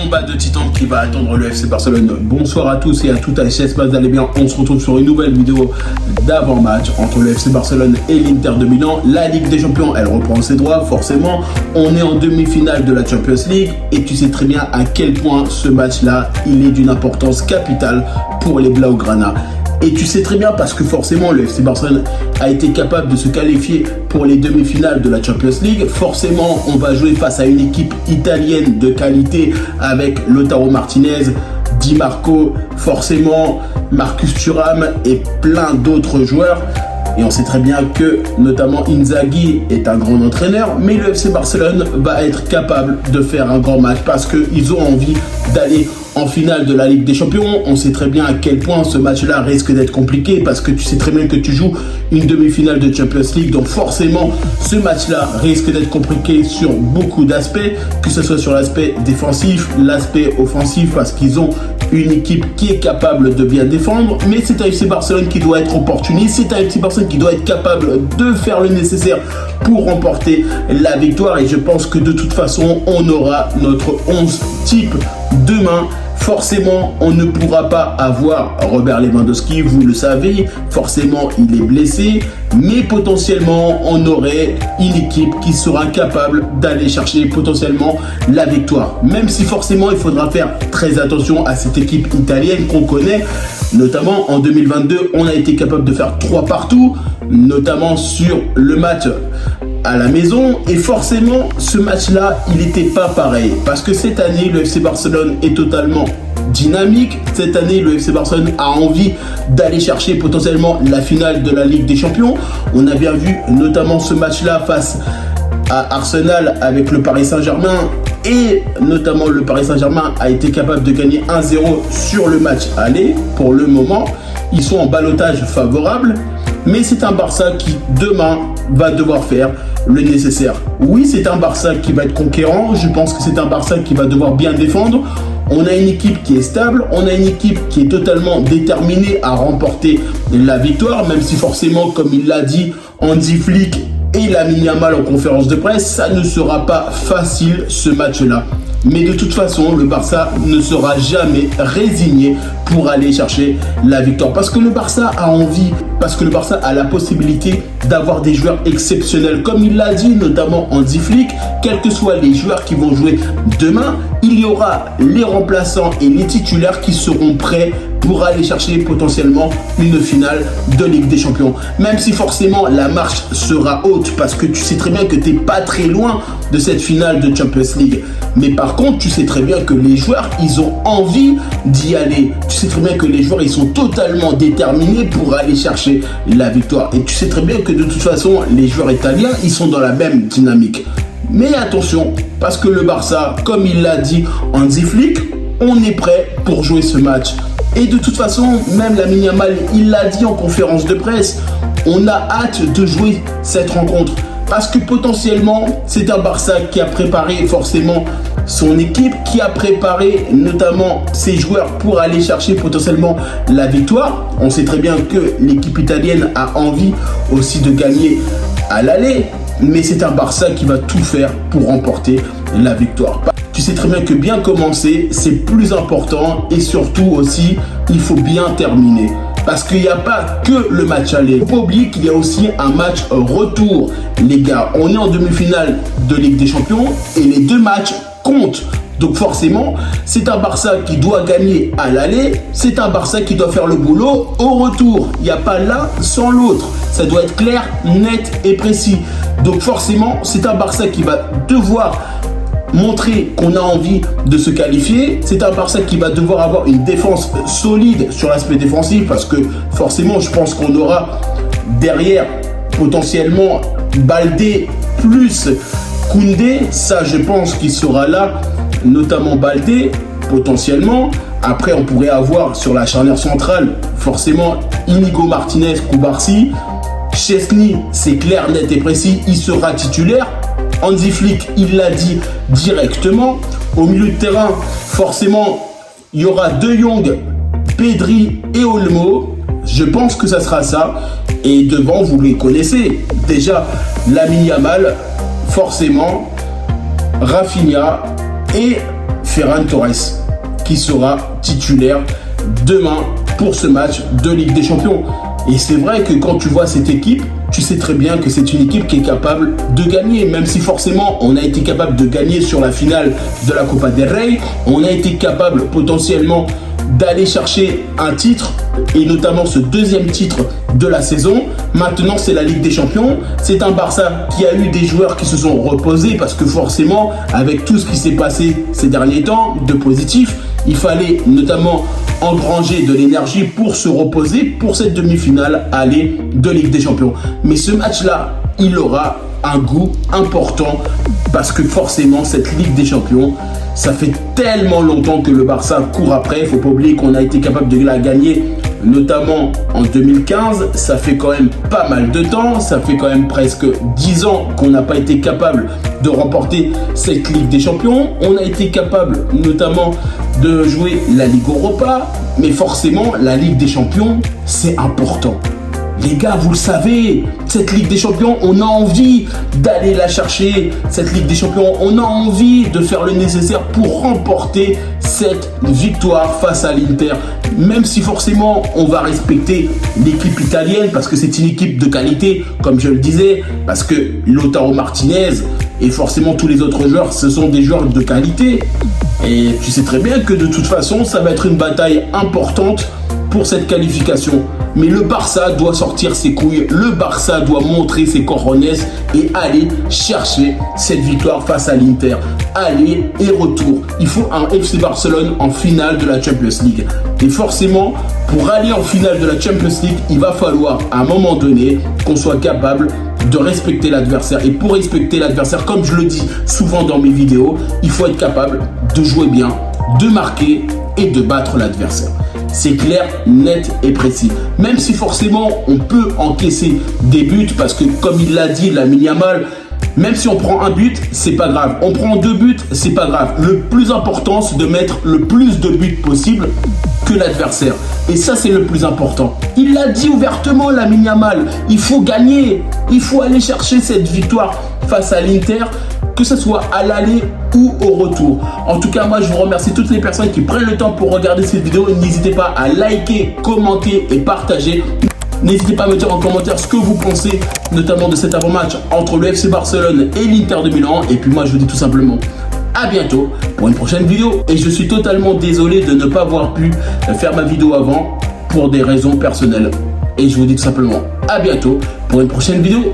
combat de titans qui va attendre le FC Barcelone. Bonsoir à tous et à toutes, j'espère que vous allez bien. On se retrouve sur une nouvelle vidéo d'avant-match entre le FC Barcelone et l'Inter de Milan. La Ligue des Champions, elle reprend ses droits, forcément. On est en demi-finale de la Champions League et tu sais très bien à quel point ce match-là, il est d'une importance capitale pour les Blaugrana. Et tu sais très bien parce que forcément le FC Barcelone a été capable de se qualifier pour les demi-finales de la Champions League. Forcément, on va jouer face à une équipe italienne de qualité avec Lautaro Martinez, Di Marco, forcément Marcus Thuram et plein d'autres joueurs. Et on sait très bien que notamment Inzaghi est un grand entraîneur, mais le FC Barcelone va être capable de faire un grand match parce qu'ils ont envie d'aller en finale de la Ligue des Champions. On sait très bien à quel point ce match-là risque d'être compliqué parce que tu sais très bien que tu joues une demi-finale de Champions League. Donc forcément, ce match-là risque d'être compliqué sur beaucoup d'aspects, que ce soit sur l'aspect défensif, l'aspect offensif, parce qu'ils ont une équipe qui est capable de bien défendre. Mais c'est un FC Barcelone qui doit être opportuniste, c'est un FC Barcelone qui doit être capable de faire le nécessaire pour remporter la victoire. Et je pense que de toute façon, on aura notre 11 type demain. Forcément, on ne pourra pas avoir Robert Lewandowski, vous le savez, forcément il est blessé, mais potentiellement on aurait une équipe qui sera capable d'aller chercher potentiellement la victoire. Même si forcément il faudra faire très attention à cette équipe italienne qu'on connaît, notamment en 2022, on a été capable de faire 3 partout, notamment sur le match à la maison, et forcément ce match-là, il n'était pas pareil parce que cette année, le FC Barcelone est totalement dynamique. Cette année, le FC Barcelone a envie d'aller chercher potentiellement la finale de la Ligue des Champions. On a bien vu notamment ce match-là face à Arsenal avec le Paris Saint-Germain, et notamment le Paris Saint-Germain a été capable de gagner 1-0 sur le match aller. Pour le moment, ils sont en ballottage favorable, mais c'est un Barça qui demain va devoir faire le nécessaire. Oui, c'est un Barça qui va être conquérant. Je pense que c'est un Barça qui va devoir bien défendre. On a une équipe qui est stable, on a une équipe qui est totalement déterminée à remporter la victoire, même si forcément, comme il l'a dit, Hansi Flick et Lamine Yamal en conférence de presse, ça ne sera pas facile ce match-là. Mais de toute façon, le Barça ne sera jamais résigné pour aller chercher la victoire. Parce que le Barça a envie, parce que le Barça a la possibilité d'avoir des joueurs exceptionnels. Comme il l'a dit, notamment Hansi Flick, quels que soient les joueurs qui vont jouer demain, il y aura les remplaçants et les titulaires qui seront prêts pour aller chercher potentiellement une finale de Ligue des Champions. Même si forcément la marche sera haute parce que tu sais très bien que tu n'es pas très loin de cette finale de Champions League. Mais par contre, tu sais très bien que les joueurs, ils ont envie d'y aller. Tu sais très bien que les joueurs, ils sont totalement déterminés pour aller chercher la victoire. Et tu sais très bien que de toute façon, les joueurs italiens, ils sont dans la même dynamique. Mais attention, parce que le Barça, comme il l'a dit Hansi Flick, on est prêt pour jouer ce match. Et de toute façon, même Lamine Yamal, il l'a dit en conférence de presse, on a hâte de jouer cette rencontre. Parce que potentiellement, c'est un Barça qui a préparé forcément son équipe, qui a préparé notamment ses joueurs pour aller chercher potentiellement la victoire. On sait très bien que l'équipe italienne a envie aussi de gagner à l'aller, mais c'est un Barça qui va tout faire pour remporter la victoire. Tu sais très bien que bien commencer, c'est plus important, et surtout aussi, il faut bien terminer. Parce qu'il n'y a pas que le match aller. Il ne faut pas oublier qu'il y a aussi un match retour. Les gars, on est en demi-finale de Ligue des Champions et les 2 matchs comptent. Donc forcément, c'est un Barça qui doit gagner à l'aller, c'est un Barça qui doit faire le boulot au retour. Il n'y a pas l'un sans l'autre. Ça doit être clair, net et précis. Donc forcément, c'est un Barça qui va devoir montrer qu'on a envie de se qualifier. C'est un Barça qui va devoir avoir une défense solide sur l'aspect défensif parce que forcément, je pense qu'on aura derrière potentiellement Baldé plus Koundé. Ça, je pense qu'il sera là, notamment Baldé potentiellement. Après, on pourrait avoir sur la charnière centrale forcément Inigo Martinez, Koubarsi. Chesney, c'est clair, net et précis, il sera titulaire. Hansi Flick, il l'a dit directement. Au milieu de terrain, forcément, il y aura De Jong, Pedri et Olmo. Je pense que ça sera ça. Et devant, vous les connaissez. Déjà, Lamine Yamal, forcément, Rafinha et Ferran Torres, qui sera titulaire demain pour ce match de Ligue des Champions. Et c'est vrai que quand tu vois cette équipe, tu sais très bien que c'est une équipe qui est capable de gagner, même si forcément on a été capable de gagner sur la finale de la Copa del Rey, on a été capable potentiellement d'aller chercher un titre, et notamment ce deuxième titre de la saison. Maintenant, c'est la Ligue des Champions. C'est un Barça qui a eu des joueurs qui se sont reposés parce que forcément, avec tout ce qui s'est passé ces derniers temps de positif, il fallait notamment engranger de l'énergie pour se reposer pour cette demi-finale aller de Ligue des Champions. Mais ce match-là, il aura un goût important parce que forcément, cette Ligue des Champions, ça fait tellement longtemps que le Barça court après. Il ne faut pas oublier qu'on a été capable de la gagner, notamment en 2015. Ça fait quand même pas mal de temps. Ça fait quand même presque 10 ans qu'on n'a pas été capable de remporter cette Ligue des Champions. On a été capable notamment de jouer la Ligue Europa. Mais forcément, la Ligue des Champions, c'est important. Les gars, vous le savez, cette Ligue des Champions, on a envie d'aller la chercher. Cette Ligue des Champions, on a envie de faire le nécessaire pour remporter cette victoire face à l'Inter. Même si forcément, on va respecter l'équipe italienne parce que c'est une équipe de qualité, comme je le disais, parce que Lautaro Martinez et forcément tous les autres joueurs, ce sont des joueurs de qualité. Et tu sais très bien que de toute façon, ça va être une bataille importante pour cette qualification. Mais le Barça doit sortir ses couilles, le Barça doit montrer ses cojones et aller chercher cette victoire face à l'Inter. Aller et retour. Il faut un FC Barcelone en finale de la Champions League. Et forcément, pour aller en finale de la Champions League, il va falloir à un moment donné qu'on soit capable de respecter l'adversaire. Et pour respecter l'adversaire, comme je le dis souvent dans mes vidéos, il faut être capable de jouer bien, de marquer et de battre l'adversaire. C'est clair, net et précis. Même si forcément on peut encaisser des buts parce que comme il l'a dit, Lamine Yamal, même si on prend un but, c'est pas grave. On prend 2 buts, c'est pas grave. Le plus important, c'est de mettre le plus de buts possible que l'adversaire. Et ça, c'est le plus important. Il l'a dit ouvertement, Lamine Yamal. Il faut gagner. Il faut aller chercher cette victoire face à l'Inter, que ce soit à l'aller ou au retour. En tout cas, moi, je vous remercie toutes les personnes qui prennent le temps pour regarder cette vidéo. N'hésitez pas à liker, commenter et partager. N'hésitez pas à me dire en commentaire ce que vous pensez, notamment de cet avant-match entre le FC Barcelone et l'Inter de Milan. Et puis moi, je vous dis tout simplement à bientôt pour une prochaine vidéo. Et je suis totalement désolé de ne pas avoir pu faire ma vidéo avant pour des raisons personnelles. Et je vous dis tout simplement à bientôt pour une prochaine vidéo.